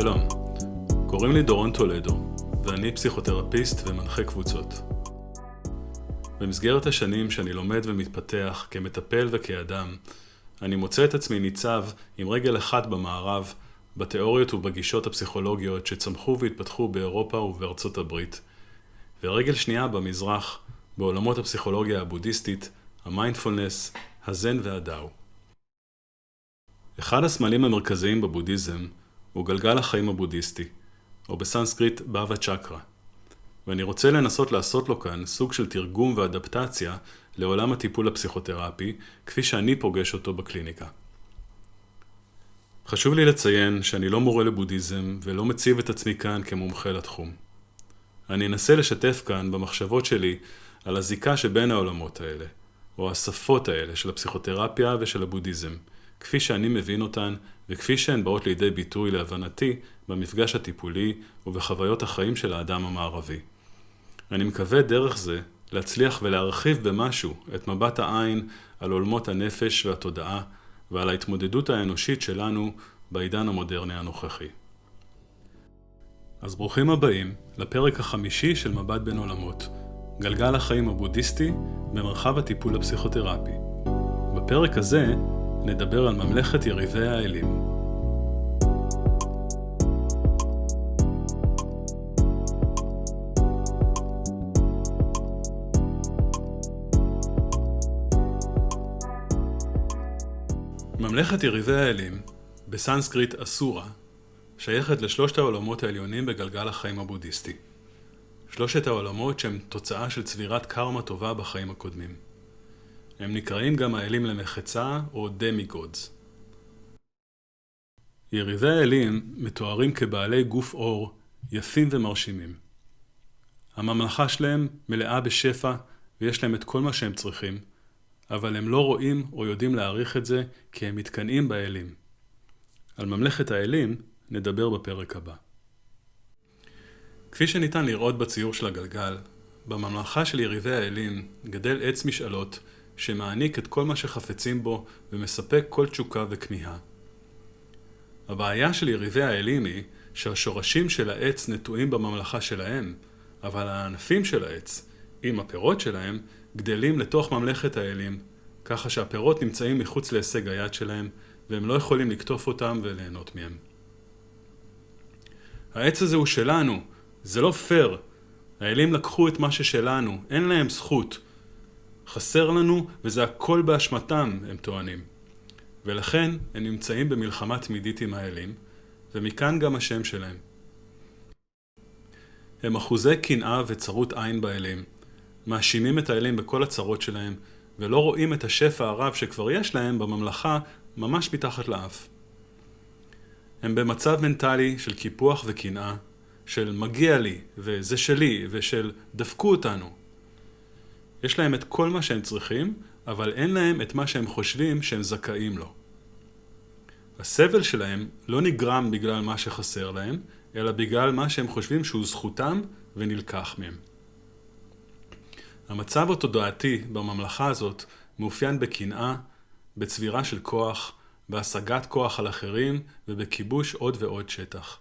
שלום, קוראים לי דורון טולדו, ואני פסיכותרפיסט ומנחה קבוצות. במסגרת השנים שאני לומד ומתפתח כמטפל וכאדם, אני מוצא את עצמי ניצב עם רגל אחת במערב, בתיאוריות ובגישות הפסיכולוגיות שצמחו והתפתחו באירופה ובארצות הברית, ורגל שנייה במזרח, בעולמות הפסיכולוגיה הבודהיסטית, המיינדפולנס, הזן והדאו. אחד הסמלים המרכזיים בבודהיזם הוא גלגל החיים הבודהיסטי, או בסנסקריט באווה צ'קרה, ואני רוצה לנסות לעשות לו כאן סוג של תרגום ואדפטציה לעולם הטיפול הפסיכותרפי, כפי שאני פוגש אותו בקליניקה. חשוב לי לציין שאני לא מורה לבודהיזם ולא מציב את עצמי כאן כמומחה לתחום. אני אנסה לשתף כאן במחשבות שלי על הזיקה שבין העולמות האלה, או השפות האלה של הפסיכותרפיה ושל הבודהיזם, כפי שאני מבין אותן וכפי שהן באות לידי ביטוי להבנתי במפגש הטיפולי ובחוויות החיים של האדם המערבי. אני מקווה דרך זה להצליח ולהרחיב במשהו את מבט העין על עולמות הנפש והתודעה ועל ההתמודדות האנושית שלנו בעידן המודרני הנוכחי. אז ברוכים הבאים לפרק החמישי של מבט בין עולמות, גלגל החיים הבודהיסטי במרחב הטיפול הפסיכותרפי. בפרק הזה נדבר על ממלכת יריבי האלים. ממלכת יריבי האלים, בסנסקריט אסורה, שייכת לשלושת העולמות העליונים בגלגל החיים הבודהיסטי. שלושת העולמות שהם תוצאה של צבירת קרמה טובה בחיים הקודמים. הם נקראים גם האלים למחצה או דמיגודס. יריבי האלים מתוארים כבעלי גוף אור, יפים ומרשימים. הממלכה שלהם מלאה בשפע ויש להם את כל מה שהם צריכים, אבל הם לא רואים או יודעים להעריך את זה כי הם מתקנאים באלים. על ממלכת האלים נדבר בפרק הבא. כפי שניתן לראות בציור של הגלגל, בממלכה של יריבי האלים גדל עץ משאלות שמעניק את כל מה שחפצים בו ומספק כל תשוקה וכמיהה. הבעיה של יריבי האלים היא שהשורשים של העץ נטועים בממלכה שלהם, אבל הענפים של העץ, עם הפירות שלהם, גדלים לתוך ממלכת האלים, ככה שהפירות נמצאים מחוץ להישג היד שלהם, והם לא יכולים לקטוף אותם וליהנות מהם. העץ הזה הוא שלנו, זה לא פייר. האלים לקחו את מה ששלנו, אין להם זכות. חסר לנו וזה הכל באשמתם, הם טוענים. ולכן הם נמצאים במלחמה תמידית עם האלים, ומכאן גם השם שלהם. הם אחוזי קנאה וצרות עין באלים, מאשימים את האלים בכל הצרות שלהם, ולא רואים את השפע הרב שכבר יש להם בממלכה ממש מתחת לאף. הם במצב מנטלי של קיפוח וקנאה, של מגיע לי וזה שלי ושל דפקו אותנו. יש להם את כל מה שהם צריכים, אבל אין להם את מה שהם חושבים שהם זכאים לו. הסבל שלהם לא נגרם בגלל מה שחסר להם, אלא בגלל מה שהם חושבים שהוא זכותם ונלקח מהם. המצב התודעתי בממלכה הזאת מאופיין בקנאה, בצבירה של כוח, בהשגת כוח על אחרים ובכיבוש עוד ועוד שטח.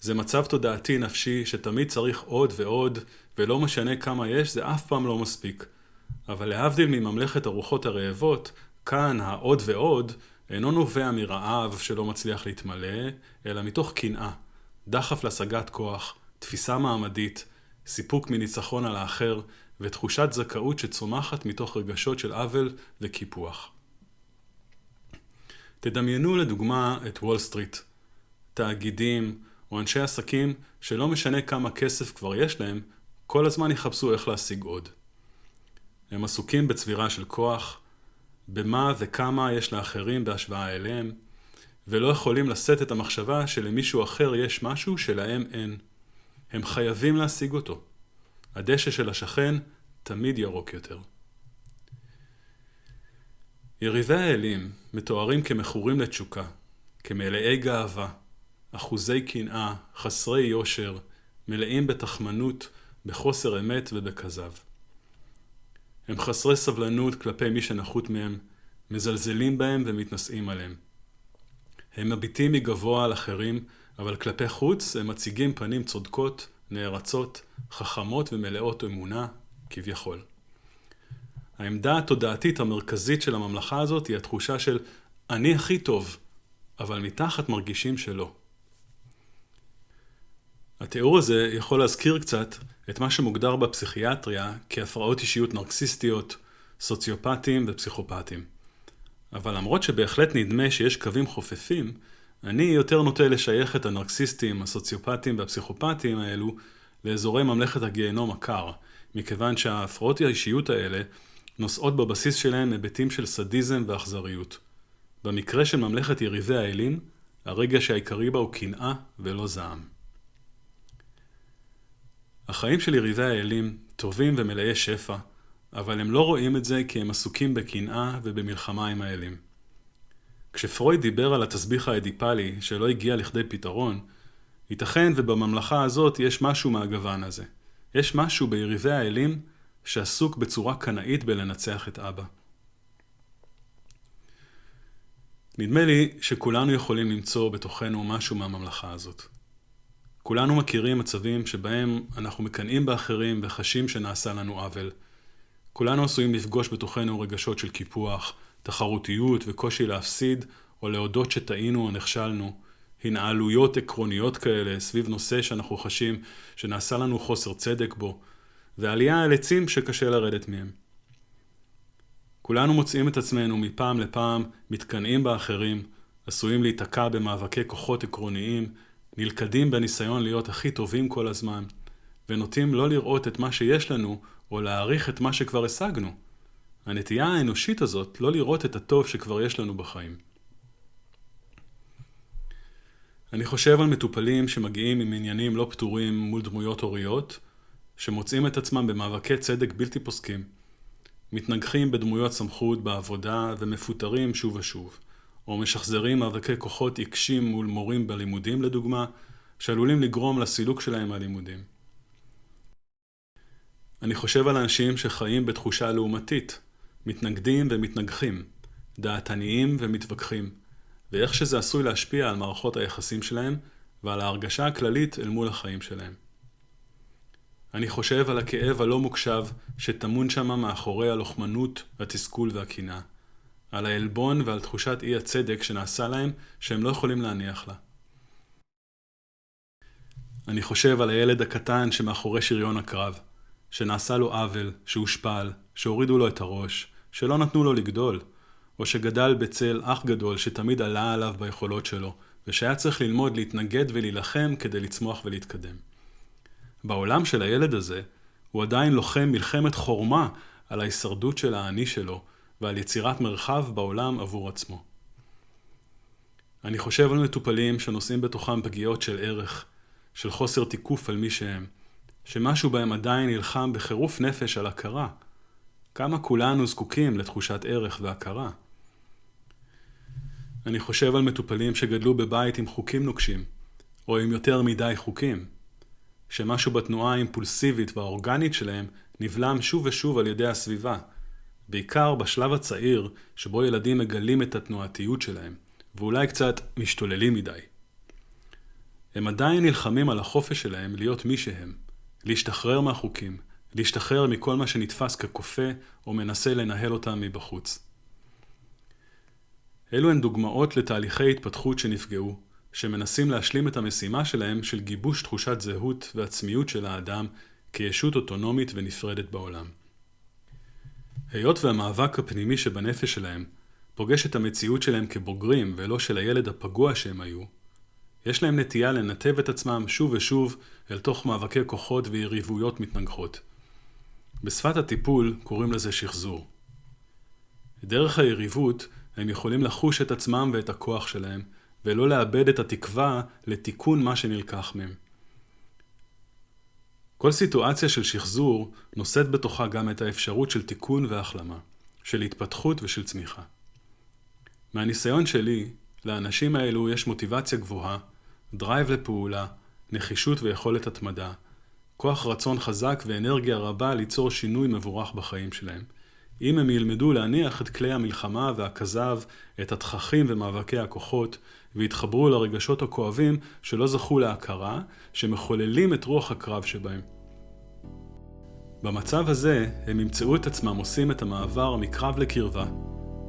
זה מצב תודעתי נפשי שתמיד צריך עוד ועוד, ולא משנה כמה יש, זה אף פעם לא מספיק. אבל להבדיל מממלכת הרוחות הרעבות, כאן העוד ועוד אינו נובע מרעב שלא מצליח להתמלא, אלא מתוך קנאה, דחף להשגת כוח, תפיסה מעמדית, סיפוק מניצחון על האחר, ותחושת זכאות שצומחת מתוך רגשות של עוול וקיפוח. תדמיינו לדוגמה את וול סטריט, תאגידים או אנשי עסקים שלא משנה כמה כסף כבר יש להם, כל הזמן יחפשו איך להשיג עוד. הם עסוקים בצבירה של כוח, במה וכמה יש לאחרים בהשוואה אליהם, ולא יכולים לשאת את המחשבה שלמישהו אחר יש משהו שלהם אין. הם חייבים להשיג אותו. הדשא של השכן תמיד ירוק יותר. יריבי האלים מתוארים כמכורים לתשוקה, כמלאי גאווה, אחוזי קנאה, חסרי יושר, מלאים בתחמנות, בחוסר אמת ובכזב. הם חסרי סבלנות כלפי מי שנחות מהם, מזלזלים בהם ומתנשאים עליהם. הם מביטים מגבוה על אחרים אבל כלפי חוץ הם מציגים פנים צודקות, נערצות, חכמות ומלאות אמונה, כביכול. העמדה התודעתית המרכזית של הממלכה הזאת היא התחושה של אני הכי טוב, אבל מתחת מרגישים שלא. התיאור הזה יכול להזכיר קצת את מה שמוגדר בפסיכיאטריה כהפרעות אישיות נרקסיסטיות, סוציופטים ופסיכופטים. אבל למרות שבהחלט נדמה שיש קווים חופפים, אני יותר נוטה לשייך את הנרקסיסטים, הסוציופטים והפסיכופטים האלו לאזורי ממלכת הגיהנום הקר, מכיוון שההפרעות האישיות האלה נושאות בבסיס שלהם היבטים של סדיזם ואכזריות. במקרה של ממלכת יריבי האלים, הרגש העיקרי בה הוא קנאה ולא זעם. החיים של יריבי האלים טובים ומלאי שפע, אבל הם לא רואים את זה כי הם עסוקים בקנאה ובמלחמה עם האלים. כשפרויד דיבר על התסביך האדיפלי שלא הגיע לכדי פתרון, ייתכן ובממלכה הזאת יש משהו מהגוון הזה. יש משהו ביריבי האלים שעסוק בצורה קנאית בלנצח את אבא. נדמה לי שכולנו יכולים למצוא בתוכנו משהו מהממלכה הזאת. כולנו מכירים מצבים שבהם אנחנו מקנאים באחרים וחשים שנעשה לנו עוול. כולנו עשויים לפגוש בתוכנו רגשות של קיפוח, תחרותיות וקושי להפסיד או להודות שטעינו או נכשלנו, הנעלויות עקרוניות כאלה סביב נושא שאנחנו חשים שנעשה לנו חוסר צדק בו, ועלייה על עצים שקשה לרדת מהם. כולנו מוצאים את עצמנו מפעם לפעם מתקנאים באחרים, עשויים להיתקע במאבקי כוחות עקרוניים, נלכדים בניסיון להיות הכי טובים כל הזמן, ונוטים לא לראות את מה שיש לנו או להעריך את מה שכבר השגנו. הנטייה האנושית הזאת לא לראות את הטוב שכבר יש לנו בחיים. אני חושב על מטופלים שמגיעים עם עניינים לא פתורים מול דמויות הוריות, שמוצאים את עצמם במאבקי צדק בלתי פוסקים, מתנגחים בדמויות סמכות בעבודה ומפוטרים שוב ושוב, או משחזרים מאבקי כוחות עיקשים מול מורים בלימודים לדוגמה, שעלולים לגרום לסילוק שלהם מהלימודים. אני חושב על אנשים שחיים בתחושה לעומתית, מתנגדים ומתנגחים, דעתניים ומתווכחים, ואיך שזה עשוי להשפיע על מערכות היחסים שלהם ועל ההרגשה הכללית אל מול החיים שלהם. אני חושב על הכאב הלא מוקשב שטמון שם מאחורי הלוחמנות, התסכול והקנאה, על העלבון ועל תחושת אי הצדק שנעשה להם שהם לא יכולים להניח לה. אני חושב על הילד הקטן שמאחורי שריון הקרב, שנעשה לו עוול, שהושפל, שהורידו לו את הראש, שלא נתנו לו לגדול, או שגדל בצל אח גדול שתמיד עלה עליו ביכולות שלו, ושהיה צריך ללמוד להתנגד ולהילחם כדי לצמוח ולהתקדם. בעולם של הילד הזה, הוא עדיין לוחם מלחמת חורמה על ההישרדות של האני שלו, ועל יצירת מרחב בעולם עבור עצמו. אני חושב על מטופלים שנושאים בתוכם פגיעות של ערך, של חוסר תיקוף על מי שהם, שמשהו בהם עדיין נלחם בחירוף נפש על הכרה. כמה כולנו זקוקים לתחושת ערך והכרה. אני חושב על מטופלים שגדלו בבית עם חוקים נוקשים, או עם יותר מדי חוקים, שמשהו בתנועה האימפולסיבית והאורגנית שלהם נבלם שוב ושוב על ידי הסביבה, בעיקר בשלב הצעיר שבו ילדים מגלים את התנועתיות שלהם, ואולי קצת משתוללים מדי. הם עדיין נלחמים על החופש שלהם להיות מי שהם, להשתחרר מהחוקים, להשתחרר מכל מה שנתפס ככופה או מנסה לנהל אותם מבחוץ. אלו הן דוגמאות לתהליכי התפתחות שנפגעו, שמנסים להשלים את המשימה שלהם של גיבוש תחושת זהות ועצמיות של האדם כישות אוטונומית ונפרדת בעולם. היות והמאבק הפנימי שבנפש שלהם פוגש את המציאות שלהם כבוגרים ולא של הילד הפגוע שהם היו, יש להם נטייה לנתב את עצמם שוב ושוב אל תוך מאבקי כוחות ויריבויות מתנגחות. בשפת הטיפול קוראים לזה שחזור. דרך היריבות הם יכולים לחוש את עצמם ואת הכוח שלהם, ולא לאבד את התקווה לתיקון מה שנלקח מהם. כל סיטואציה של שחזור נושאת בתוכה גם את האפשרות של תיקון והחלמה, של התפתחות ושל צמיחה. מהניסיון שלי, לאנשים האלו יש מוטיבציה גבוהה, דרייב לפעולה, נחישות ויכולת התמדה, כוח רצון חזק ואנרגיה רבה ליצור שינוי מבורך בחיים שלהם, אם הם ילמדו להניח את כלי המלחמה והכזב, את התככים ומאבקי הכוחות, והתחברו לרגשות הכואבים שלא זכו להכרה, שמחוללים את רוח הקרב שבהם. במצב הזה הם ימצאו את עצמם עושים את המעבר מקרב לקרבה,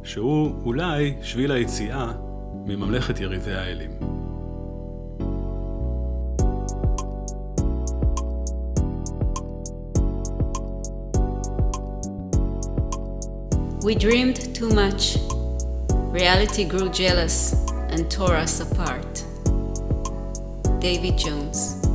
שהוא אולי שביל היציאה מממלכת יריבי האלים. We dreamed too much. Reality grew jealous and tore us apart. David Jones.